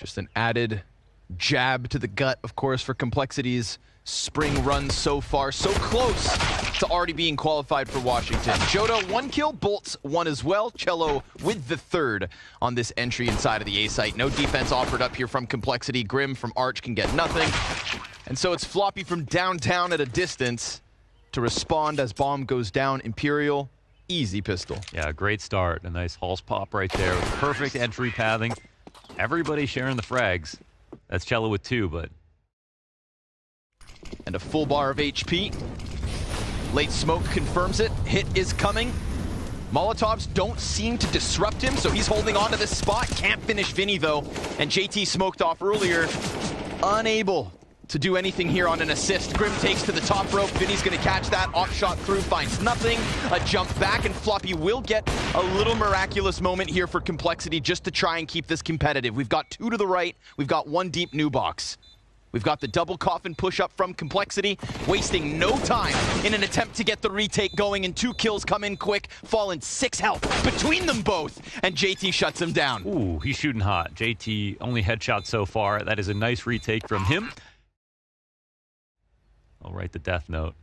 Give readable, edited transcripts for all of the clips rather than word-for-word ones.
Just an added jab to the gut, of course, for Complexity's spring run so far. So close to already being qualified for Washington. Joda, 1 kill, Bolts 1 as well. Cello with the 3rd on this entry inside of the A site. No defense offered up here from Complexity. Grim from Arch can get nothing. And so it's Floppy from downtown at a distance to respond as bomb goes down. Imperial, easy pistol. Yeah, great start. A nice Halls pop right there. Perfect entry pathing. Everybody sharing the frags. That's Cello with 2, but... And a full bar of HP. Late smoke confirms it. Hit is coming. Molotovs don't seem to disrupt him, so he's holding on to this spot. Can't finish Vinny, though. And JT smoked off earlier. Unable to do anything here on an assist. Grim takes to the top rope. Vinny's going to catch that. Off shot through, finds nothing. A jump back, and Floppy will get a little miraculous moment here for Complexity just to try and keep this competitive. We've got 2 to the right. We've got 1 deep new box. We've got the double coffin push-up from Complexity, wasting no time in an attempt to get the retake going, and 2 kills come in quick, falling 6 health between them both, and JT shuts him down. Ooh, he's shooting hot. JT only headshot so far. That is a nice retake from him. I'll write the death note.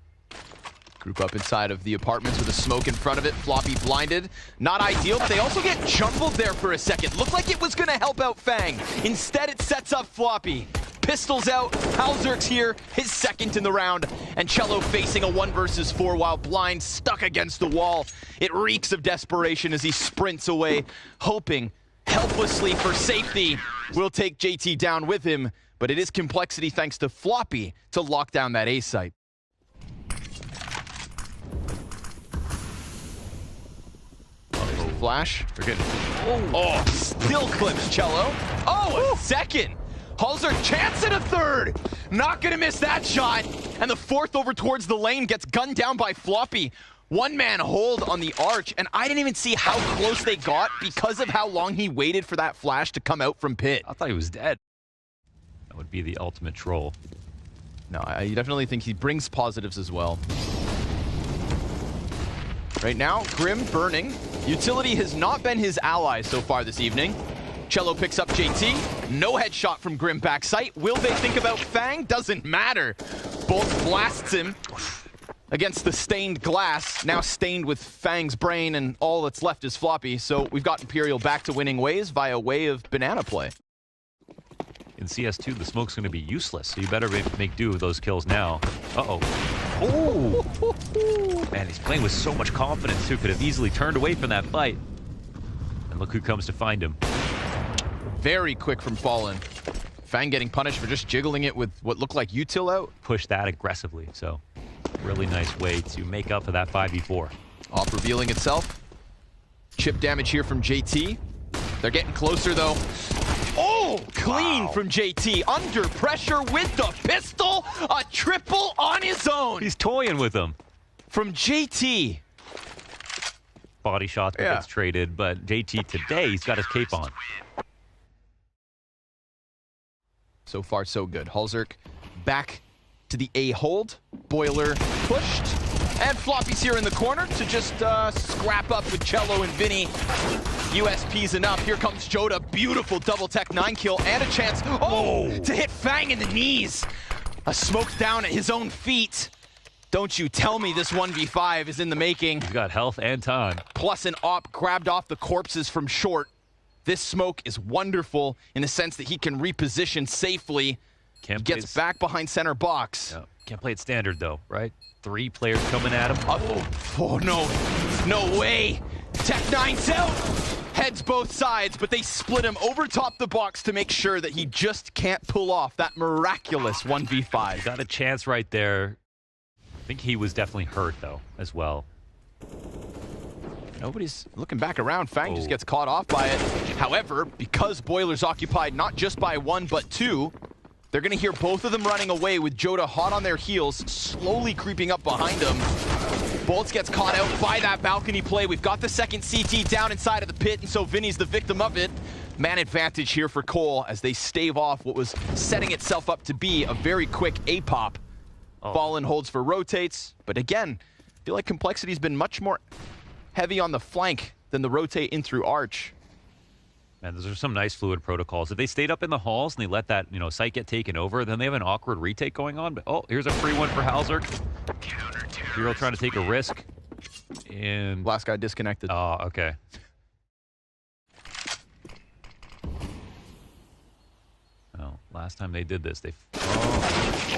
Group up inside of the apartments with a smoke in front of it. Floppy blinded. Not ideal, but they also get jumbled there for a second. Looked like it was going to help out Fang. Instead, it sets up Floppy. Pistols out, Halzerk's here, his 2nd in the round, and Cello facing a 1 versus 4 while Blind stuck against the wall. It reeks of desperation as he sprints away, hoping helplessly for safety. Will take JT down with him, but it is Complexity thanks to Floppy to lock down that A site. Flash. We're getting... Oh, still clips Cello. Oh, a 2nd. Halzer chance at a 3rd. Not gonna miss that shot. And the 4th over towards the lane gets gunned down by Floppy. 1-man hold on the Arch, and I didn't even see how close they got because of how long he waited for that flash to come out from pit. I thought he was dead. That would be the ultimate troll. No, I definitely think he brings positives as well. Right now, Grim burning. Utility has not been his ally so far this evening. Cello picks up JT. No headshot from Grim backside. Will they think about Fang? Doesn't matter. Bolt blasts him against the stained glass. Now stained with Fang's brain, and all that's left is Floppy. So we've got Imperial back to winning ways via way of banana play. In CS2, the smoke's going to be useless, so you better make do with those kills now. Uh-oh. Oh! Man, he's playing with so much confidence, too. Could have easily turned away from that fight. And look who comes to find him. Very quick from Fallen. Fang getting punished for just jiggling it with what looked like util out. Push that aggressively, so really nice way to make up for that 5v4. Off revealing itself. Chip damage here from JT. They're getting closer though. Oh, clean from JT. Under pressure with the pistol. A triple on his own. He's toying with them. From JT. Body shot that gets traded, but JT today, he's got his cape on. So far, so good. Halzerk back to the A hold. Boiler pushed. And Floppy's here in the corner to just scrap up with Cello and Vinny. USP's enough. Here comes Joda. Beautiful double tech 9 kill and a chance. Oh, to hit Fang in the knees. A smoke down at his own feet. Don't you tell me this 1v5 is in the making. He's got health and time. Plus an op grabbed off the corpses from short. This smoke is wonderful in the sense that he can reposition safely. He gets back behind center box. Yeah. Can't play it standard though, right? 3 players coming at him. Oh no, no way. Tech 9's out. Heads both sides, but they split him over top the box to make sure that he just can't pull off that miraculous 1v5. Got a chance right there. I think he was definitely hurt though, as well. Nobody's looking back around. Fang just gets caught off by it. However, because Boiler's occupied not just by 1, but 2, they're going to hear both of them running away with Joda hot on their heels, slowly creeping up behind him. Bolts gets caught out by that balcony play. We've got the second CT down inside of the pit, and so Vinny's the victim of it. Man advantage here for Cole as they stave off what was setting itself up to be a very quick A-pop. Fallen holds for rotates, but again, I feel like Complexity's been much more heavy on the flank than the rotate in through Arch. And those are some nice fluid protocols. If they stayed up in the halls and they let that, site get taken over, then they have an awkward retake going on. But oh, here's a free one for Halzerk. Hero trying to take a risk. And last guy disconnected. Oh, okay. Well, last time they did this, they...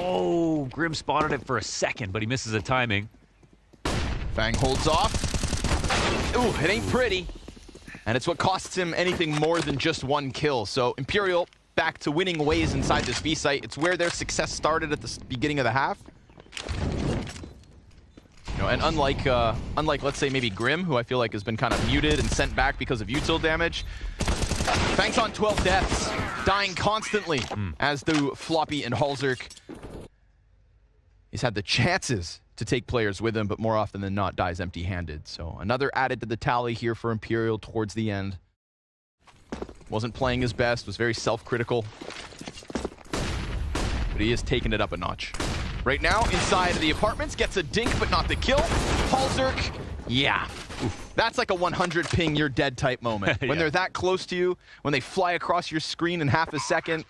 Oh, Grim spotted it for a second, but he misses the timing. Fang holds off. Ooh, it ain't pretty. And it's what costs him anything more than just one kill. So Imperial back to winning ways inside this B site. It's where their success started at the beginning of the half. And unlike let's say maybe Grim, who I feel like has been kind of muted and sent back because of util damage, Fang's on 12 deaths, dying constantly, as do Floppy and Halzerk. He's had the chances to take players with him, but more often than not dies empty-handed. So another added to the tally here for Imperial towards the end. Wasn't playing his best, was very self-critical, but he has taken it up a notch. Right now, inside of the apartments, gets a dink, but not the kill. Halzerk, yeah. Oof. That's like a 100 ping, you're dead type moment. When they're that close to you, when they fly across your screen in half a second,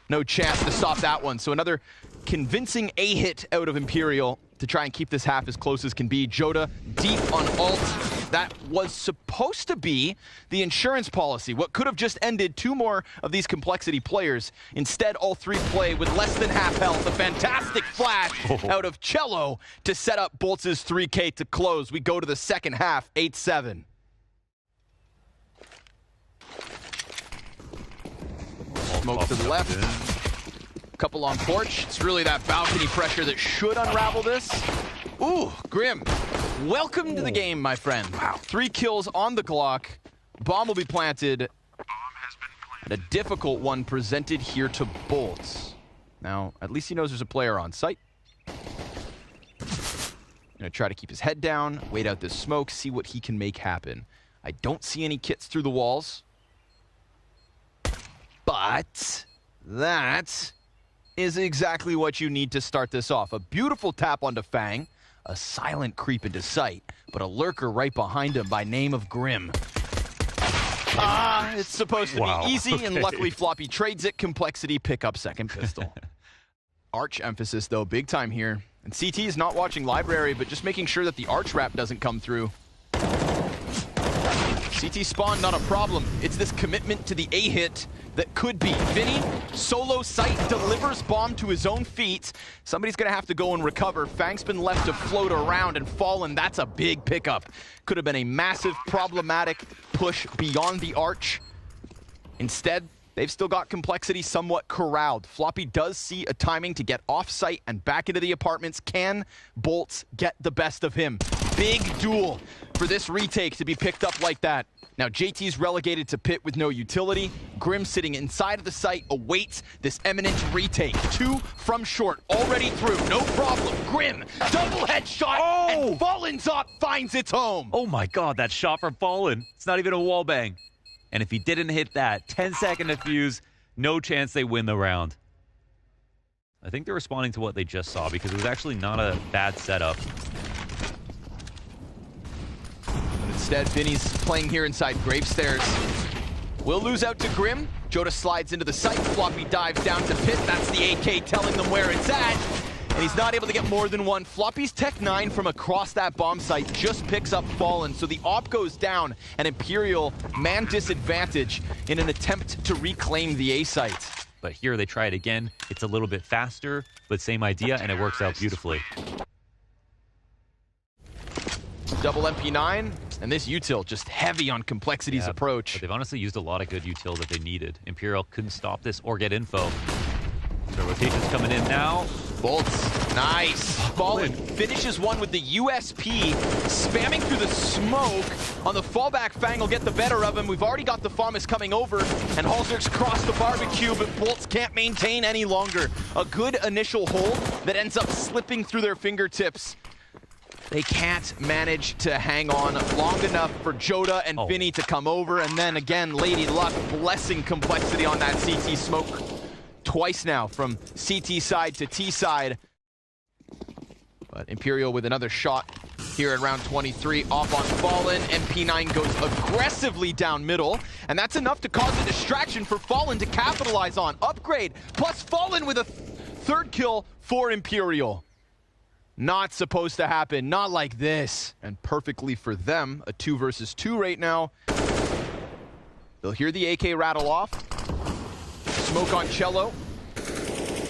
no chance to stop that one. So another convincing A hit out of Imperial to try and keep this half as close as can be. Joda deep on ult. That was supposed to be the insurance policy. What could have just ended two more of these complexity players. Instead, all three play with less than half health. A fantastic flash out of cello to set up Bolts' 3K to close. We go to the second half, 8-7. Smoke to the left. Couple on porch. It's really that balcony pressure that should unravel this. Ooh, Grim. Welcome to the game, my friend. Wow. 3 kills on the clock. Bomb will be planted. And a difficult one presented here to Bolts. Now, at least he knows there's a player on site. Gonna try to keep his head down, wait out this smoke, see what he can make happen. I don't see any kits through the walls. But that is exactly what you need to start this off. A beautiful tap onto Fang, a silent creep into sight, but a lurker right behind him by name of Grim. It's supposed to be easy, and luckily Floppy trades it. Complexity, pick up second pistol. Arch emphasis, though, big time here. And CT is not watching library, but just making sure that the arch wrap doesn't come through. CT spawn, not a problem. It's this commitment to the A hit that could be. Vinny, solo site, delivers bomb to his own feet. Somebody's gonna have to go and recover. Fang's been left to float around and fallen. That's a big pickup. Could have been a massive, problematic push beyond the arch. Instead, they've still got complexity somewhat corralled. Floppy does see a timing to get off site and back into the apartments. Can Bolts get the best of him? Big duel for this retake to be picked up like that. Now JT's relegated to pit with no utility. Grim sitting inside of the site awaits this imminent retake. 2 from short, already through, no problem. Grim, double headshot, and Fallen's up finds its home. Oh my god, that shot from Fallen. It's not even a wall bang. And if he didn't hit that, 10-second defuse, no chance they win the round. I think they're responding to what they just saw because it was actually not a bad setup. Instead, Vinny's playing here inside Gravestairs. Will lose out to Grim. Joda slides into the site. Floppy dives down to pit. That's the AK telling them where it's at. And he's not able to get more than one. Floppy's Tech 9 from across that bomb site just picks up Fallen. So the op goes down, and Imperial man disadvantage in an attempt to reclaim the A site. But here they try it again. It's a little bit faster, but same idea, and it works out beautifully. Double MP9, and this util just heavy on Complexity's approach. But they've honestly used a lot of good util that they needed. Imperial couldn't stop this or get info. So rotation's coming in now. Bolts, nice. Fallen finishes one with the USP, spamming through the smoke. On the fallback, Fang will get the better of him. We've already got the FAMAS coming over, and Halzerk's crossed the barbecue, but Bolts can't maintain any longer. A good initial hold that ends up slipping through their fingertips. They can't manage to hang on long enough for Joda and Vinny to come over, and then again, Lady Luck blessing Complexity on that CT smoke. Twice now from CT side to T side. But Imperial with another shot here at round 23, off on Fallen, and P9 goes aggressively down middle, and that's enough to cause a distraction for Fallen to capitalize on. Upgrade, plus Fallen with a third kill for Imperial. Not supposed to happen, not like this. And perfectly for them, a 2 versus 2 right now. They'll hear the AK rattle off. Smoke on Cello.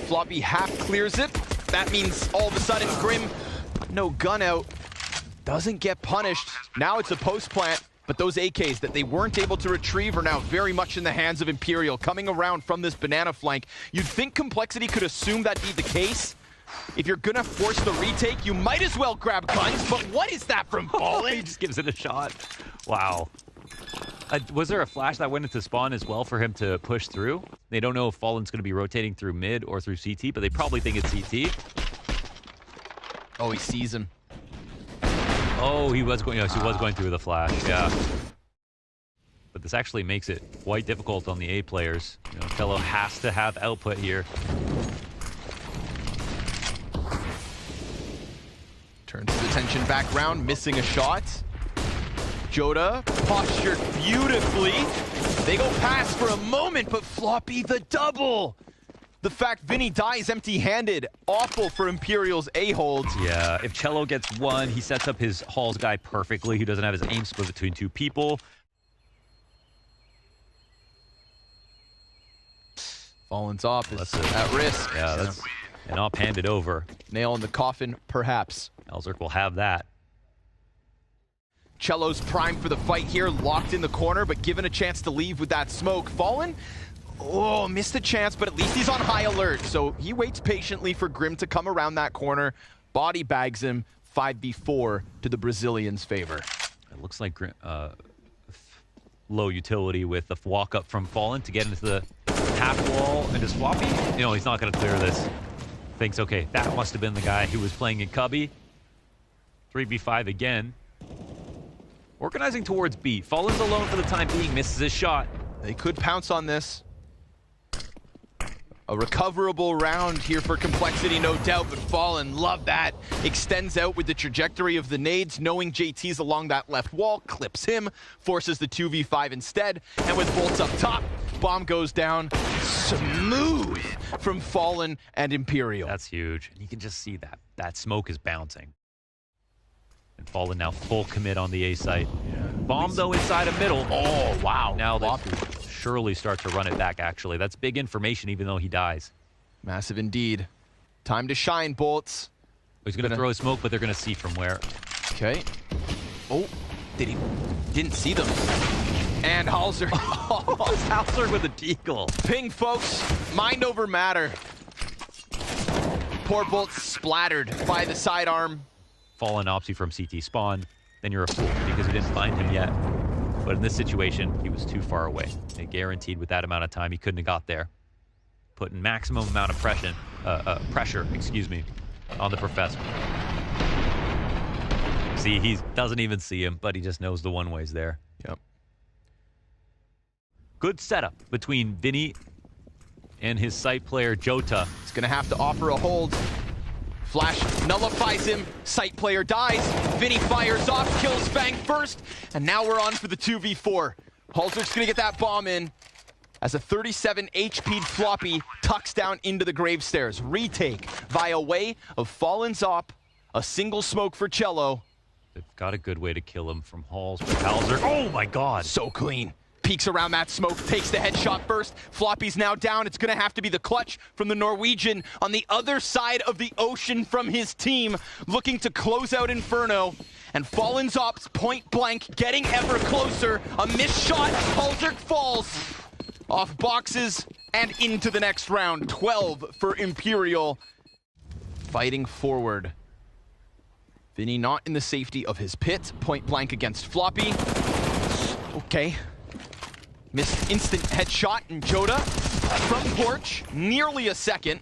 Floppy half clears it. That means all of a sudden Grim, no gun out, doesn't get punished. Now it's a post plant, but those AKs that they weren't able to retrieve are now very much in the hands of Imperial. Coming around from this banana flank, you'd think Complexity could assume that'd be the case. If you're gonna force the retake, you might as well grab guns, but what is that from Fallen? He just gives it a shot. Wow. Was there a flash that went into spawn as well for him to push through? They don't know if Fallen's going to be rotating through mid or through CT, but they probably think it's CT. Oh, he sees him. Oh, he was going. Yes, he was going through the flash. Yeah. But this actually makes it quite difficult on the A players. You know, Cello has to have output here. Turns his attention back round, missing a shot. Joda postured beautifully. They go past for a moment, but Floppy the double. The fact Vinny dies empty-handed, awful for Imperial's A-hold. Yeah, if Cello gets one, he sets up his Halls guy perfectly. He doesn't have his aim split between two people. Fallen's off is at risk. Yeah, that's an op handed over. Nail in the coffin, perhaps. Elzerk will have that. Cello's primed for the fight here, locked in the corner, but given a chance to leave with that smoke. Fallen, oh, missed a chance, but at least he's on high alert. So he waits patiently for Grim to come around that corner, body bags him, 5v4 to the Brazilian's favor. It looks like Grim, low utility with the walk up from Fallen to get into the half wall and just Floppy. You know, he's not going to clear this. Thinks, okay, that must have been the guy who was playing in Cubby. 3v5 again. Organizing towards B. Fallen's alone for the time being, misses his shot. They could pounce on this. A recoverable round here for Complexity, no doubt, but Fallen, love that. Extends out with the trajectory of the nades, knowing JT's along that left wall, clips him, forces the 2v5 instead, and with bolts up top, bomb goes down. Smooth from Fallen and Imperial. That's huge. You can just see that smoke is bouncing. And Fallen now full commit on the A site. Yeah. Bomb though inside of middle. Oh, wow. Now they surely start to run it back, actually. That's big information, even though he dies. Massive indeed. Time to shine, Bolts. He's going to throw a smoke, but they're going to see from where. Okay. Oh, didn't see them. And Halser. Halser with a deagle. Ping, folks. Mind over matter. Poor Bolts splattered by the sidearm. Fallen Opsy from CT spawn, then you're a fool because you didn't find him yet. But in this situation, he was too far away. They guaranteed with that amount of time, he couldn't have got there. Putting maximum amount of pressure, on the Professor. See, he doesn't even see him, but he just knows the one-way's there. Yep. Good setup between Vinny and his site player, Jota. He's gonna have to offer a hold. Flash nullifies him, site player dies, Vinny fires off, kills Fang first, and now we're on for the 2v4. Halzer's gonna get that bomb in as a 37 HP'd Floppy tucks down into the grave stairs. Retake via way of Fallen's op, a single smoke for Cello. They've got a good way to kill him from Halls, but Halzer, oh my god! So clean. Peeks around that smoke, takes the headshot first. Floppy's now down. It's going to have to be the clutch from the Norwegian on the other side of the ocean from his team, looking to close out Inferno. And Fallen's ops point blank, getting ever closer. A missed shot, Halzerk falls off boxes and into the next round. 12 for Imperial. Fighting forward. Vinny not in the safety of his pit. Point blank against Floppy. Okay. Missed instant headshot, and Jota from porch, nearly a second.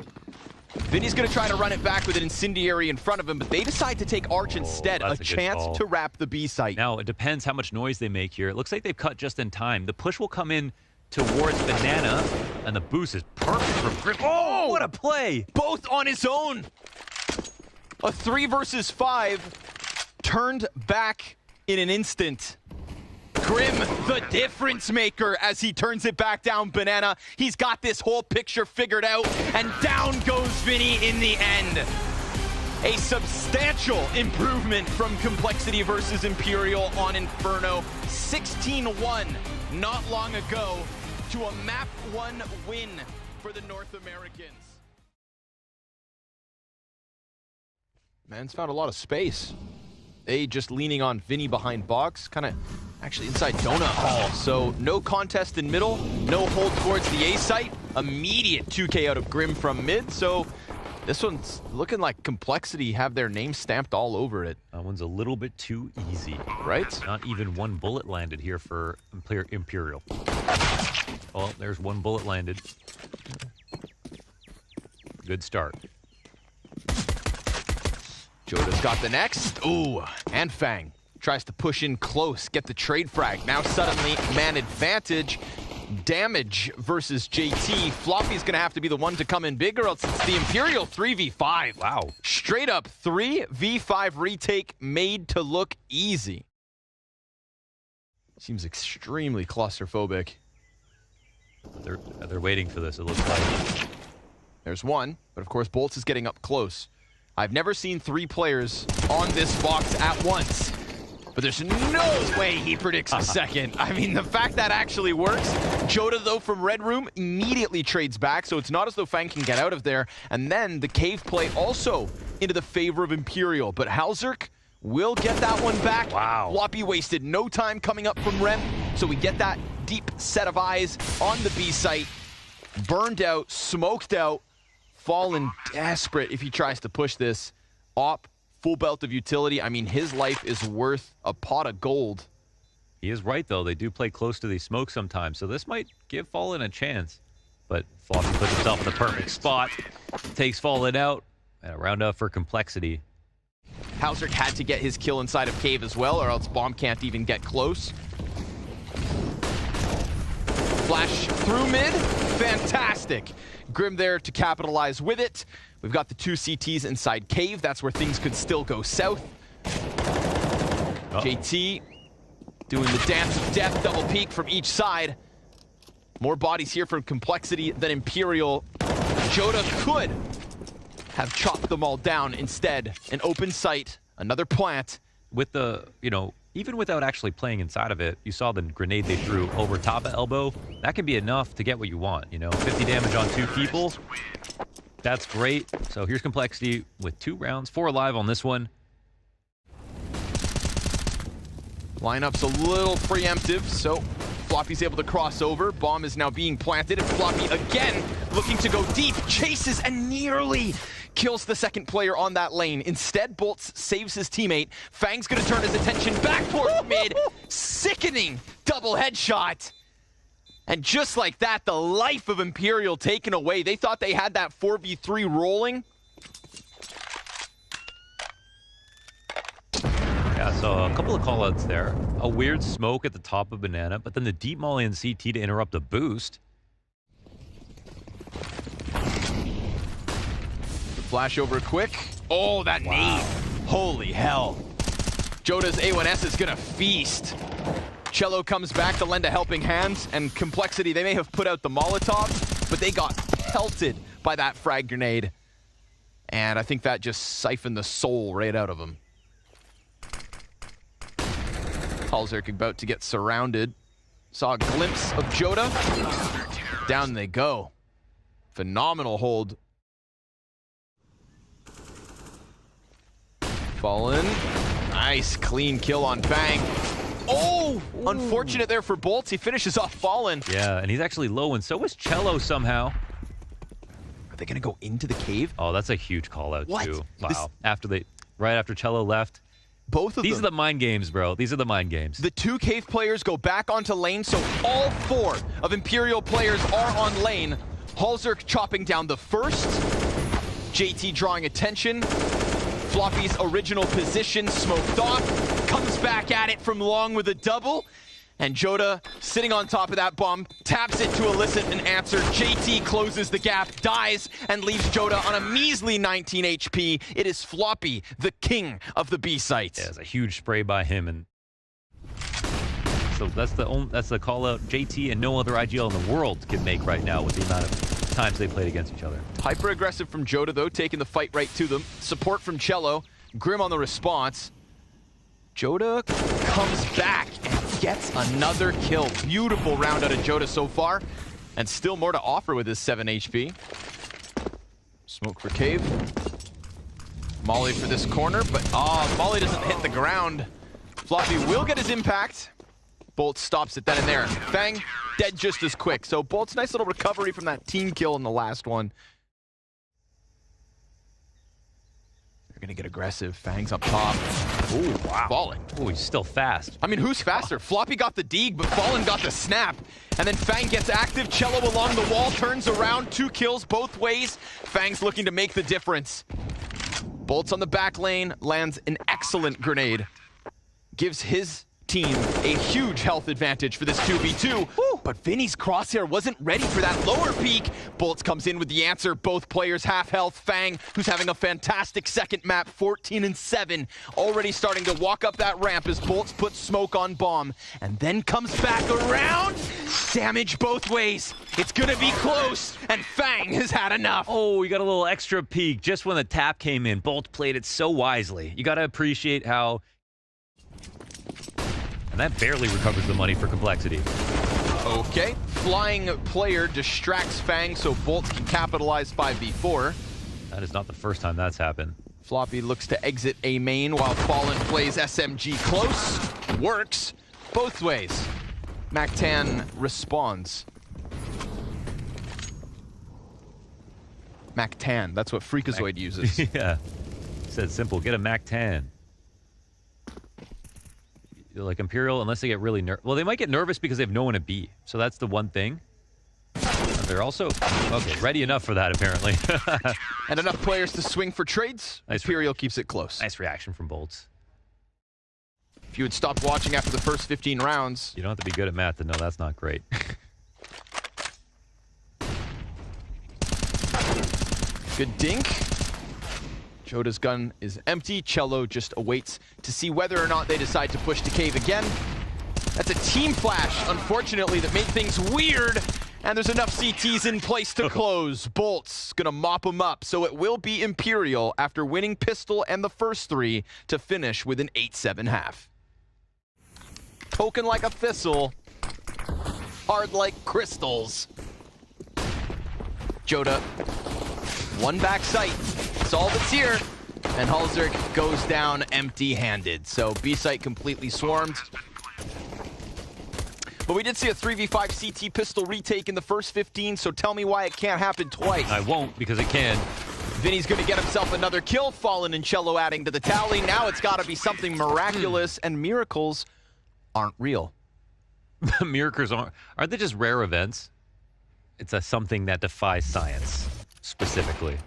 Vinny's gonna try to run it back with an incendiary in front of him, but they decide to take Arch instead, a chance to wrap the B site. Now, it depends how much noise they make here. It looks like they've cut just in time. The push will come in towards Banana, and the boost is perfect for Grim. Oh, what a play! Both on his own. A 3 versus 5. turned back in an instant. Grim, the difference maker, as he turns it back down. Banana, he's got this whole picture figured out, and down goes Vinny in the end. A substantial improvement from Complexity versus Imperial on Inferno. 16-1 not long ago to a map 1 win for the North Americans. Man's found a lot of space. They just leaning on Vinny behind box, kind of actually inside donut hall. So no contest in middle, no hold towards the A site. Immediate 2K out of Grim from mid. So this one's looking like Complexity have their name stamped all over it. That one's a little bit too easy. Right? Not even one bullet landed here for Imperial. Oh, there's one bullet landed. Good start. Joda's got the next. Ooh, and Fang tries to push in close, get the trade frag. Now suddenly, man advantage. Damage versus JT. Floppy's gonna have to be the one to come in big, or else it's the Imperial 3v5. Wow. Straight up 3v5 retake made to look easy. Seems extremely claustrophobic. They're waiting for this, it looks like. There's one, but of course Bolts is getting up close. I've never seen 3 players on this box at once, but there's no way he predicts a second. I mean, the fact that actually works. Joda, though, from Red Room immediately trades back, so it's not as though Fang can get out of there. And then the cave play also into the favor of Imperial, but Halzerk will get that one back. Wow. Floppy wasted no time coming up from Rem, so we get that deep set of eyes on the B site. Burned out, smoked out. Fallen desperate if he tries to push this. Op, full belt of utility. I mean, his life is worth a pot of gold. He is right, though. They do play close to the smoke sometimes, so this might give Fallen a chance. But Floppy puts himself in the perfect spot. Takes Fallen out. And a round up for Complexity. Halzerk had to get his kill inside of cave as well, or else Bomb can't even get close. Flash through mid. Fantastic. Grim there to capitalize with it. We've got the 2 CTs inside cave. That's where things could still go south. JT doing the dance of death, double peek from each side. More bodies here from Complexity than Imperial. Joda could have chopped them all down. Instead, an open sight, another plant. With the, even without actually playing inside of it, you saw the grenade they threw over top of elbow. That can be enough to get what you want, 50 damage on 2 people. That's great. So here's Complexity with 2 rounds, 4 alive on this one. Lineup's a little preemptive, so Floppy's able to cross over. Bomb is now being planted, and Floppy again looking to go deep. Chases and nearly kills the second player on that lane. Instead, Bolts saves his teammate. Fang's gonna turn his attention back towards mid. Sickening double headshot. And just like that, the life of Imperial taken away. They thought they had that 4v3 rolling. Yeah, so a couple of callouts there. A weird smoke at the top of Banana, but then the deep molly in CT to interrupt a boost. Flash over quick. Oh, that nade. Holy hell. Joda's A1S is gonna feast. Cello comes back to lend a helping hand, and Complexity, they may have put out the Molotov, but they got pelted by that frag grenade. And I think that just siphoned the soul right out of him. Halzerk about to get surrounded. Saw a glimpse of Joda. Down they go. Phenomenal hold. Fallen. Nice clean kill on Fang. Oh! Ooh. Unfortunate there for Bolts. He finishes off Fallen. Yeah, and he's actually low, and so is Cello somehow. Are they gonna go into the cave? Oh, that's a huge call out too. Wow. This... Right after Cello left. Both of These them. are the mind games, bro. These are the mind games. The 2 cave players go back onto lane, so all 4 of Imperial players are on lane. Halzerk chopping down the first. JT drawing attention. Floppy's original position smoked off. Comes back at it from long with a double. And Joda, sitting on top of that bomb, taps it to elicit an answer. JT closes the gap, dies, and leaves Joda on a measly 19 HP. It is Floppy, the king of the B sites. Yeah, it's a huge spray by him, and so that's the call out JT and no other IGL in the world can make right now with the amount of times they played against each other. Hyper aggressive from Joda though, taking the fight right to them. Support from Cello, Grim on the response. Joda comes back and gets another kill. Beautiful round out of Joda so far, and still more to offer with his 7 HP. Smoke for Cave. Molly for this corner, but Molly doesn't hit the ground. Floppy will get his impact. Bolt stops it then and there. Fang, dead just as quick. So Bolt's nice little recovery from that team kill in the last one. They're gonna get aggressive. Fang's up top. Ooh, wow. Fallen. Oh, he's still fast. I mean, who's faster? Floppy got the deeg, but Fallen got the snap. And then Fang gets active. Cello along the wall, turns around. 2 kills both ways. Fang's looking to make the difference. Bolt's on the back lane, lands an excellent grenade. Gives his team a huge health advantage for this 2v2. Woo! But Vinny's crosshair wasn't ready for that lower peak. Bolts comes in with the answer. Both players half health. Fang, who's having a fantastic second map, 14 and 7, already starting to walk up that ramp as Bolts puts smoke on bomb, and then comes back around. Damage both ways. It's gonna be close, and Fang has had enough. Oh, we got a little extra peek just when the tap came in. Bolt played it so wisely. You gotta appreciate how. And that barely recovers the money for complexity. Okay, flying player distracts Fang so Bolts can capitalize 5v4. That is not the first time that's happened. Floppy looks to exit A main while Fallen plays SMG close. Works both ways. Mactan responds. Mactan, that's what Freakazoid uses. Yeah, said simple, get a Mac-10. Like Imperial, unless they get really nervous. Well, they might get nervous because they have no one to beat. So that's the one thing. They're also, okay, ready enough for that, apparently. And enough players to swing for trades. Nice. Imperial keeps it close. Nice reaction from Bolts. If you had stopped watching after the first 15 rounds. You don't have to be good at math to know that's not great. Good dink. Joda's gun is empty. Cello just awaits to see whether or not they decide to push to cave again. That's a team flash, unfortunately, that made things weird. And there's enough CTs in place to close. Bolt's gonna mop them up. So it will be Imperial after winning pistol and the first 3 to finish with an 8-7 half. Poking like a thistle. Hard like crystals. Joda. One back sight. That's all that's here. And Halzerk goes down empty-handed. So B-site completely swarmed. But we did see a 3v5 CT pistol retake in the first 15, so tell me why it can't happen twice. I won't, because it can. Vinny's gonna get himself another kill. Fallen and Cello adding to the tally. Now it's gotta be something miraculous, and miracles aren't real. Miracles aren't they just rare events? It's something that defies science, specifically.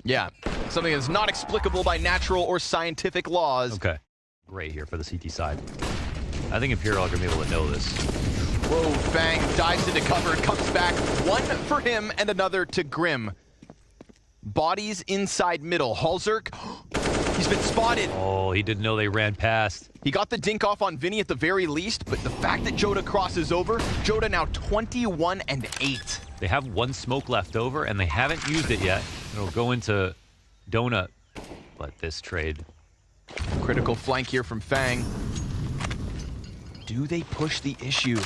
Yeah, something that's not explicable by natural or scientific laws. Okay, great here for the CT side. I think Imperial are going to be able to know this. Whoa, Fang dives into cover, comes back. One for him and another to Grim. Bodies inside middle. Halzerk, he's been spotted. Oh, he didn't know they ran past. He got the dink off on Vinny at the very least, but the fact that Joda crosses over, Joda now 21 and 8. They have one smoke left over, and they haven't used it yet. It'll go into Donut, but this trade. Critical flank here from Fang. Do they push the issue?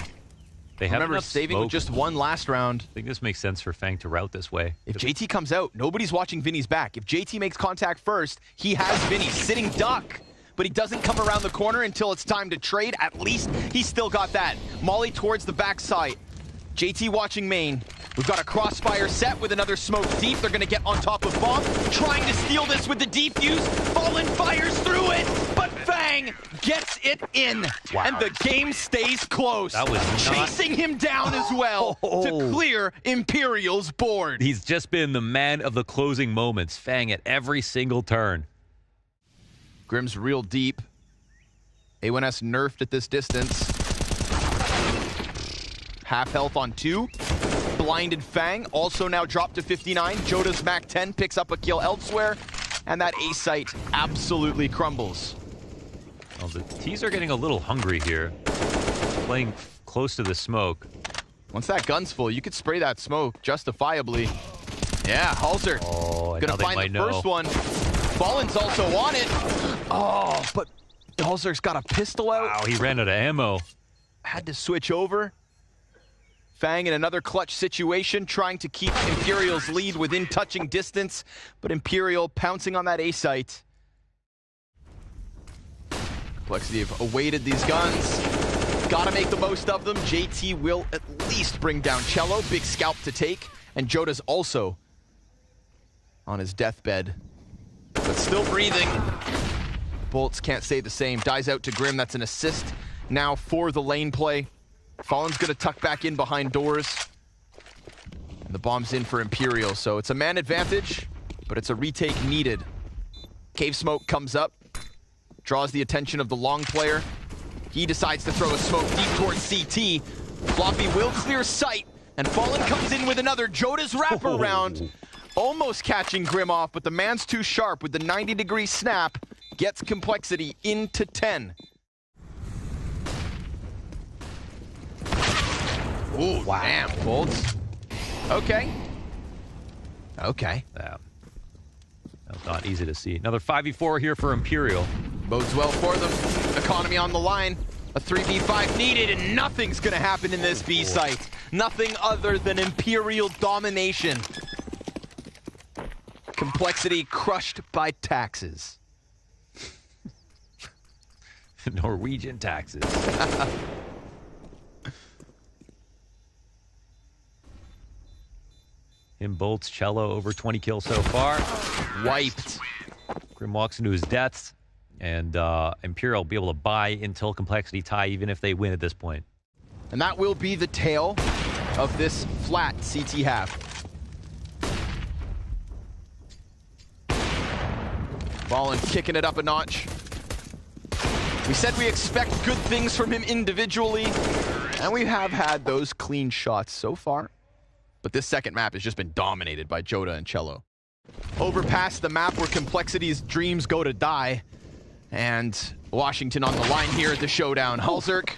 They have Remember saving with just one last round. I think this makes sense for Fang to route this way. If JT comes out, nobody's watching Vinny's back. If JT makes contact first, he has Vinny sitting duck. But he doesn't come around the corner until it's time to trade. At least he's still got that. Molly towards the backside. JT watching main. We've got a crossfire set with another smoke deep. They're gonna get on top of bomb. Trying to steal this with the defuse. Fallen fires through it, but Fang gets it in. Wow. And the game stays close. That was chasing him down as well to clear Imperial's board. He's just been the man of the closing moments. Fang at every single turn. Grim's real deep. A1S nerfed at this distance. Half health on 2. Blinded Fang, also now dropped to 59. Joda's Mac 10 picks up a kill elsewhere. And that A site absolutely crumbles. Well, the T's are getting a little hungry here. Playing close to the smoke. Once that gun's full, you could spray that smoke justifiably. Yeah, Halzer. Oh, gonna find the first one. Fallen's also on it. Oh, but Halzer's got a pistol out. Wow, he ran out of ammo. Had to switch over. Fang in another clutch situation, trying to keep Imperial's lead within touching distance, but Imperial pouncing on that A site. Complexity have awaited these guns. Gotta make the most of them. JT will at least bring down cello. Big scalp to take. And Joda's also on his deathbed, but still breathing. Bolts can't say the same. Dies out to Grim. That's an assist now for the lane play. Fallen's gonna tuck back in behind doors. And the bomb's in for Imperial, so it's a man advantage, but it's a retake needed. Cave smoke comes up, draws the attention of the long player. He decides to throw a smoke deep towards CT. Floppy will clear sight, and Fallen comes in with another Joda's wraparound. Almost catching Grim off, but the man's too sharp with the 90-degree snap. Gets Complexity into 10. Ooh, wow. Damn, Bolts. Okay. Okay. Yeah. That was not easy to see. Another 5v4 here for Imperial. Bodes well for them. Economy on the line. A 3v5 needed, and nothing's gonna happen in this B site. Nothing other than Imperial domination. Complexity crushed by taxes. Norwegian taxes. Him, Bolts, cello, over 20 kills so far. Wiped. Grim walks into his deaths, and Imperial will be able to buy until Complexity tie, even if they win at this point. And that will be the tail of this flat CT half. Fallen kicking it up a notch. We said we expect good things from him individually, and we have had those clean shots so far. But this second map has just been dominated by Joda and cello. Overpass the map where Complexity's dreams go to die. And Washington on the line here at the showdown. Halzerk.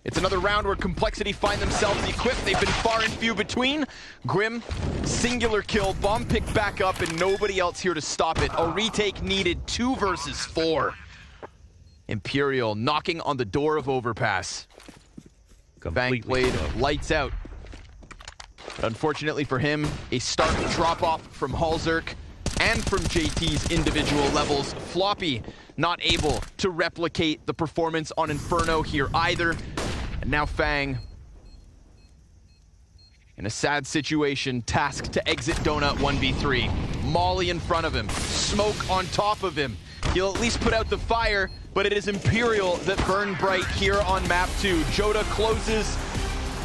It's another round where Complexity find themselves equipped. They've been far and few between. Grim, singular kill, bomb picked back up, and nobody else here to stop it. A retake needed, 2 versus 4. Imperial knocking on the door of Overpass. Fang played lights out. But unfortunately for him, a stark drop-off from Halzerk and from JT's individual levels. Floppy not able to replicate the performance on Inferno here either. And now Fang, in a sad situation, tasked to exit Donut 1v3. Molly in front of him, smoke on top of him. He'll at least put out the fire, but it is Imperial that burn bright here on map 2. Joda closes.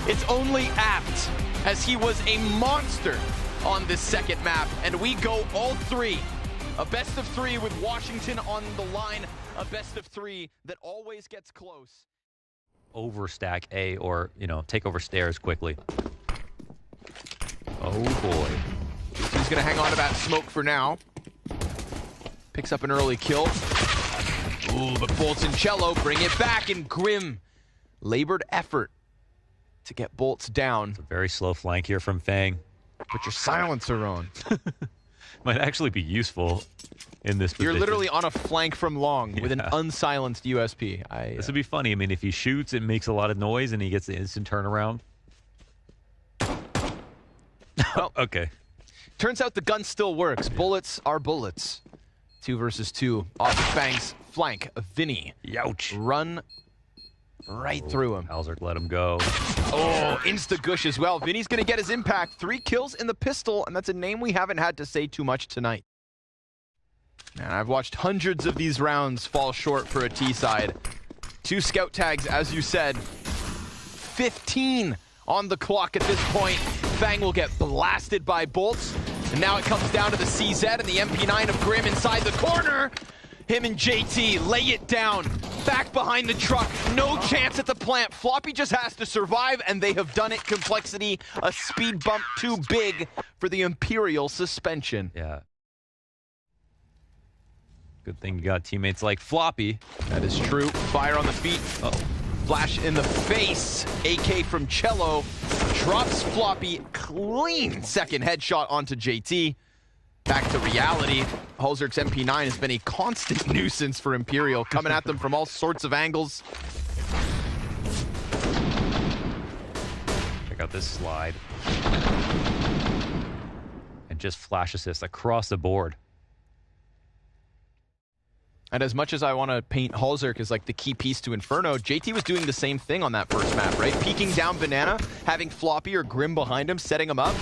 It's only apt, as he was a monster on this second map, and we go all 3. A best of 3 with Washington on the line, a best of 3 that always gets close. Overstack A, or, you know, take over stairs quickly. Oh boy. He's gonna hang on to that smoke for now. Picks up an early kill. Ooh, but Bolts and cello bring it back, and Grim labored effort to get Bolts down. It's a very slow flank here from Fang. Put your silencer on. Might actually be useful in this position. You're literally on a flank from long with an unsilenced USP. This would be funny. I mean, if he shoots, it makes a lot of noise, and he gets the instant turnaround. Well, okay. Turns out the gun still works. Bullets are bullets. 2 versus 2 off of Fang's flank. Vinny. Youch. Run right through him. Halzerk let him go. Oh, insta-gush as well. Vinny's going to get his impact. 3 kills in the pistol, and that's a name we haven't had to say too much tonight. And I've watched hundreds of these rounds fall short for a T side. 2 scout tags, as you said. 15 on the clock at this point. Fang will get blasted by Bolts. And now it comes down to the CZ and the MP9 of Grim inside the corner. Him and JT lay it down. Back behind the truck. No chance at the plant. Floppy just has to survive, and they have done it. Complexity, a speed bump too big for the Imperial suspension. Yeah. Good thing you got teammates like Floppy. That is true. Fire on the feet. Uh-oh. Flash in the face. AK from Cello. Drops Floppy. Clean second headshot onto JT. Back to reality. Halzerk's MP9 has been a constant nuisance for Imperial, coming at them from all sorts of angles. Check out this slide. And just flash assist across the board. And as much as I want to paint Halzerk as like the key piece to Inferno, JT was doing the same thing on that first map, right? Peeking down Banana, having Floppy or Grim behind him, setting him up.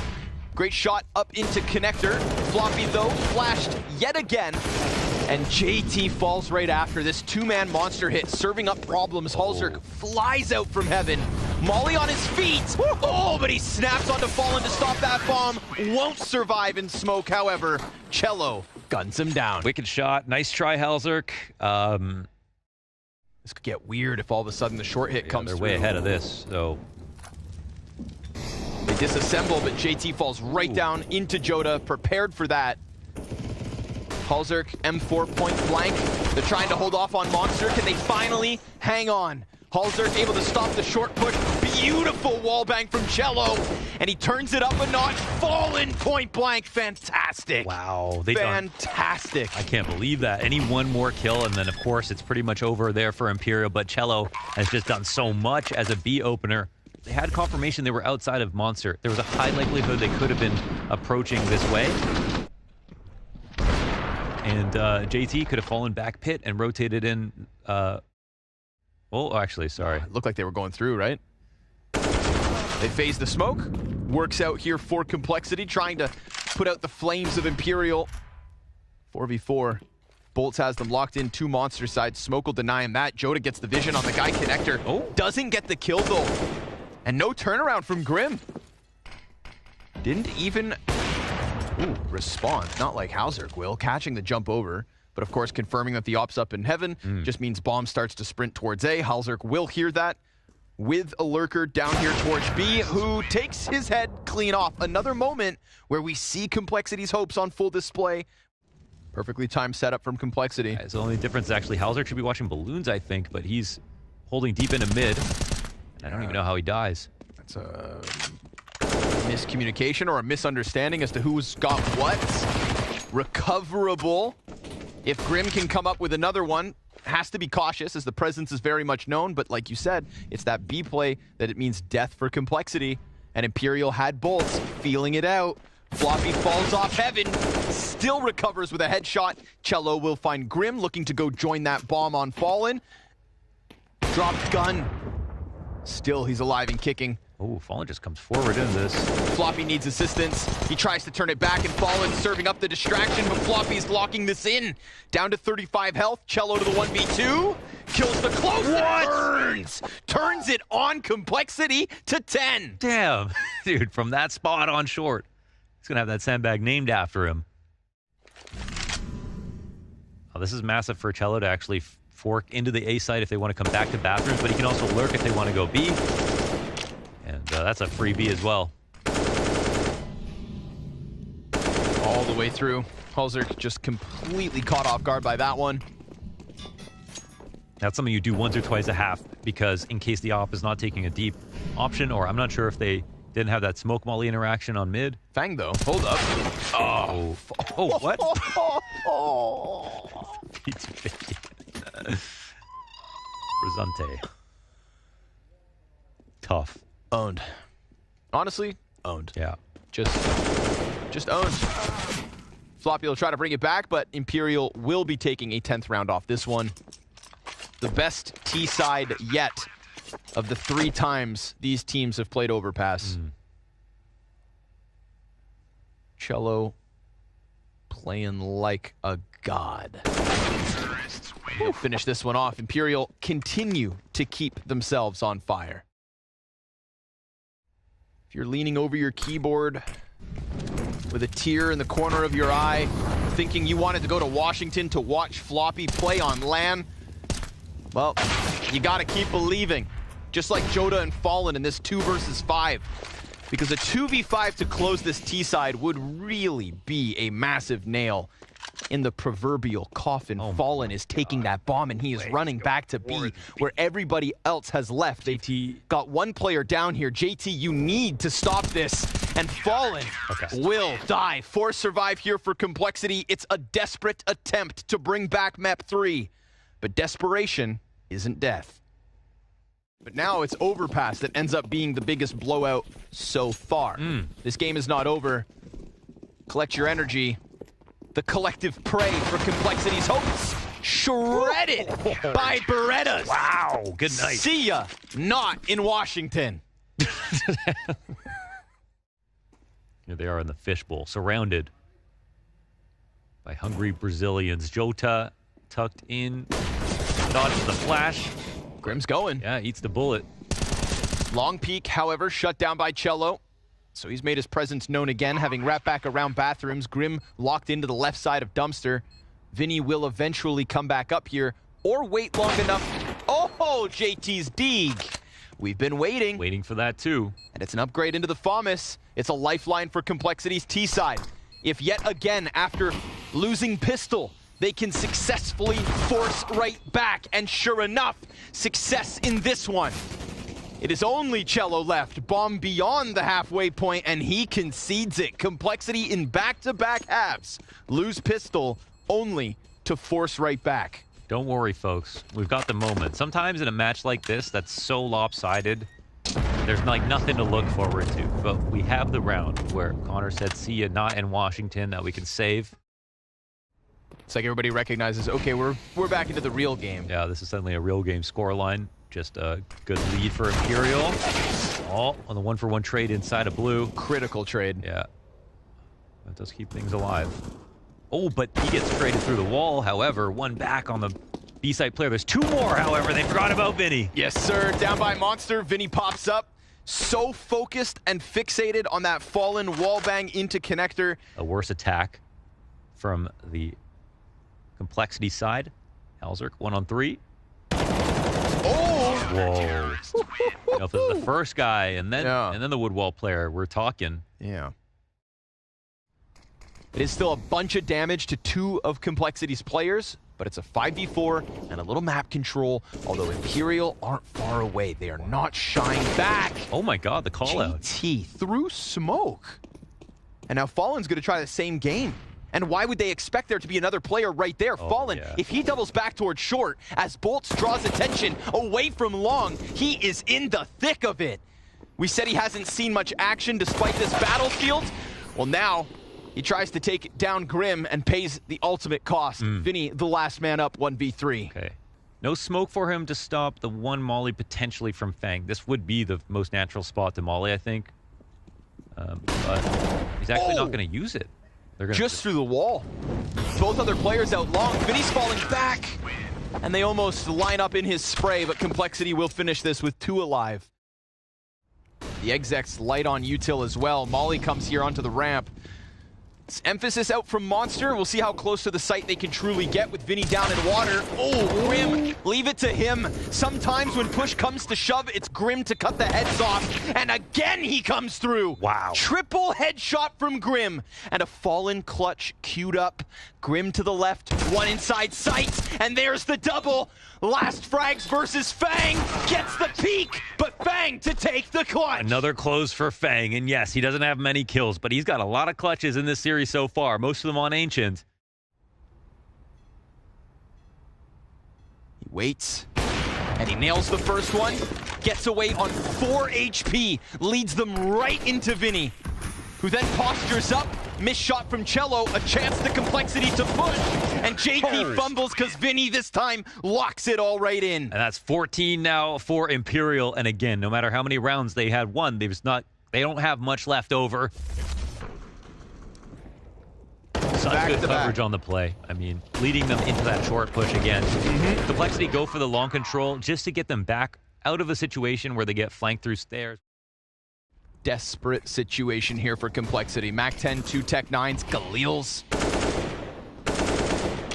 Great shot up into Connector. Floppy, though, flashed yet again. And JT falls right after this two-man monster hit, serving up problems. Halzerk flies out from heaven. Molly on his feet. Oh, but he snaps onto Fallen to stop that bomb. Won't survive in smoke, however. Cello guns him down. Wicked shot. Nice try, Halzerk. This could get weird if all of a sudden the short hit comes they're through. way ahead of this, so... They disassemble, but JT falls right down into Joda, prepared for that. Halzerk, M4 point blank. They're trying to hold off on Monster. Can they finally hang on? Halzerk able to stop the short push. Beautiful wallbang from Cello. And he turns it up a notch. Fallen point blank. Fantastic. Wow. Fantastic. I can't believe that. Any one more kill, and then, of course, it's pretty much over there for Imperial. But Cello has just done so much as a B opener. They had confirmation they were outside of Monster. There was a high likelihood they could have been approaching this way. And JT could have fallen back pit and rotated in. Oh, actually, sorry. It looked like they were going through, right? They phase the smoke. Works out here for Complexity, trying to put out the flames of Imperial. 4v4. Bolts has them locked in, two Monster sides. Smoke will deny him that. Joda gets the vision on the guy Connector. Oh. Doesn't get the kill, though. And no turnaround from Grim. Didn't even respond. Not like Halzerk will. Catching the jump over. But of course, confirming that the op's up in heaven just means bomb starts to sprint towards A. Halzerk will hear that with a lurker down here towards B, who takes his head clean off. Another moment where we see Complexity's hopes on full display. Perfectly timed setup from Complexity. The only difference is actually Halzerk should be watching balloons, I think, but he's holding deep into mid. I don't even know how he dies. That's a miscommunication or a misunderstanding as to who's got what. Recoverable. If Grim can come up with another one, has to be cautious as the presence is very much known. But like you said, it's that B play that it means death for Complexity. And Imperial had bolts, feeling it out. Floppy falls off heaven, still recovers with a headshot. Cello will find Grim, looking to go join that bomb on Fallen. Dropped gun. Still, he's alive and kicking. Oh, Fallen just comes forward into this. Floppy needs assistance. He tries to turn it back, and Fallen serving up the distraction, but Floppy's locking this in. Down to 35 health. Cello to the 1v2. Kills the close. What? Burns. Turns it on Complexity to 10. Damn. Dude, from that spot on short. He's going to have that sandbag named after him. Oh, this is massive for Cello to actually fork into the A site if they want to come back to bathrooms, but he can also lurk if they want to go B. And that's a free B as well. All the way through. Halzerk just completely caught off guard by that one. That's something you do once or twice a half, because in case the op is not taking a deep option, or I'm not sure if they didn't have that smoke molly interaction on mid. Fang, though. Hold up. Oh, oh what? Presente. Tough. Owned. Honestly, owned. Yeah. Just owned. Floppy will try to bring it back, but Imperial will be taking a 10th round off this one. The best T side yet of the 3 times these teams have played Overpass. Cello playing like a god. He'll finish this one off. Imperial continue to keep themselves on fire. If you're leaning over your keyboard with a tear in the corner of your eye, thinking you wanted to go to Washington to watch Floppy play on LAN? Well, you gotta keep believing. Just like Joda and Fallen in this 2 versus 5. Because a 2v5 to close this T-side would really be a massive nail in the proverbial coffin. Fallen is taking that bomb and he is running back to B, where everybody else has left. They've got one player down here. JT, you need to stop this. And Fallen will die. 4 survive here for Complexity. It's a desperate attempt to bring back map 3. But desperation isn't death. But now it's Overpass that ends up being the biggest blowout so far. This game is not over. Collect your energy. The collective prey for Complexity's hopes. Shredded by Berettas. Wow, good night. See ya, not in Washington. Here they are in the fishbowl, surrounded by hungry Brazilians. Jota tucked in, dodges the flash. Grim's going. Yeah, eats the bullet. Long peek, however, shut down by Cello. So he's made his presence known again, having wrapped back around bathrooms. Grim locked into the left side of Dumpster. Vinny will eventually come back up here, or wait long enough. Oh, JT's Deeg. We've been waiting. Waiting for that too. And it's an upgrade into the FAMAS. It's a lifeline for Complexity's T-side. If yet again, after losing Pistol, they can successfully force right back. And sure enough, success in this one. It is only Cello left. Bomb beyond the halfway point, and he concedes it. Complexity in back-to-back halves. Lose Pistol only to force right back. Don't worry, folks. We've got the moment. Sometimes in a match like this that's so lopsided, there's like nothing to look forward to. But we have the round where Connor said, see ya, not in Washington, that we can save. It's like everybody recognizes, okay, we're back into the real game. Yeah, this is suddenly a real game scoreline. Just a good lead for Imperial. Oh, on the 1-for-1 trade inside of blue. Critical trade. Yeah. That does keep things alive. Oh, but he gets traded through the wall. However, one back on the B-side player. There's 2 more, however. They forgot about Vinny. Yes, sir. Down by Monster. Vinny pops up. So focused and fixated on that Fallen wallbang into connector. A worse attack from the Complexity side. Halzerk, 1-on-3. Oh! Whoa. You know, if it's the first guy and then the Woodwall player, we're talking. Yeah. It is still a bunch of damage to 2 of Complexity's players, but it's a 5v4 and a little map control, although Imperial aren't far away. They are not shying back. Oh my god, the call out. GT through smoke. And now Fallen's going to try the same game. And why would they expect there to be another player right there? Fallen, if he doubles back towards short, as Bolts draws attention away from long, he is in the thick of it. We said he hasn't seen much action despite this battlefield. Well, now he tries to take down Grim and pays the ultimate cost. Vinny, the last man up, 1v3. Okay. No smoke for him to stop the one molly potentially from Fang. This would be the most natural spot to molly, I think. But he's actually not going to use it. Just through the wall. Both other players out long. Vinny's falling back. And they almost line up in his spray, but Complexity will finish this with 2 alive. The exec's light on util as well. Molly comes here onto the ramp. It's emphasis out from Monster. We'll see how close to the site they can truly get with Vinny down in water. Oh, Grim, leave it to him. Sometimes when push comes to shove, it's Grim to cut the heads off. And again, he comes through. Wow. Triple headshot from Grim. And a Fallen clutch queued up. Grim to the left, 1 inside sight. And there's the double. Last frags versus Fang. Gets the peak, but Fang to take the clutch. Another close for Fang. And yes, he doesn't have many kills, but he's got a lot of clutches in this series so far, most of them on Ancient. He waits, and he nails the first one, gets away on 4 HP, leads them right into Vinny, who then postures up, missed shot from Cello, a chance to Complexity to push, and JT fumbles because Vinny this time locks it all right in. And that's 14 now for Imperial, and again, no matter how many rounds they had won, they don't have much left over. Such good coverage on the play. I mean, leading them into that short push again. Complexity go for the long control just to get them back out of a situation where they get flanked through stairs. Desperate situation here for Complexity. Mac 10, 2 Tech 9s, Galil's.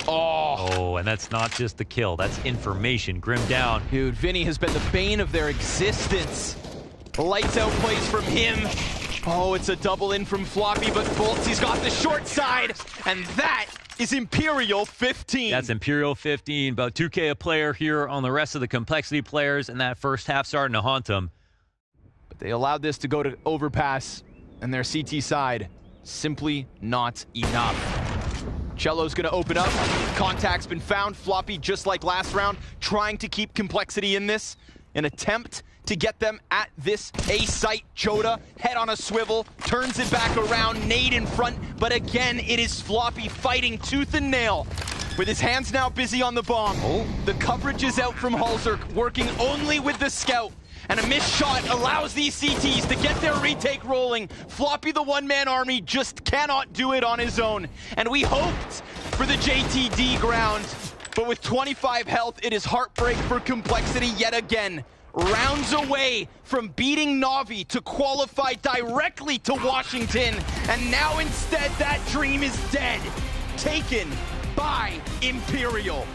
Oh, and that's not just the kill. That's information. Grim down. Dude, Vinny has been the bane of their existence. Lights out plays from him. Oh, it's a double in from Floppy, but Bolts, he's got the short side, and that is Imperial 15. That's Imperial 15, about 2K a player here on the rest of the Complexity players, and that first half starting to haunt them. But they allowed this to go to overpass, and their CT side simply not enough. Cello's gonna open up. Contact's been found. Floppy, just like last round, trying to keep Complexity in this. An attempt to get them at this A site. Chota, head on a swivel, turns it back around, nade in front, but again, it is Floppy fighting tooth and nail. With his hands now busy on the bomb. The coverage is out from Halzerk, working only with the scout. And a missed shot allows these CTs to get their retake rolling. Floppy, the one-man army, just cannot do it on his own. And we hoped for the JTD ground, but with 25 health, it is heartbreak for Complexity yet again. Rounds away from beating NaVi to qualify directly to Washington. And now instead, that dream is dead. Taken by Imperial.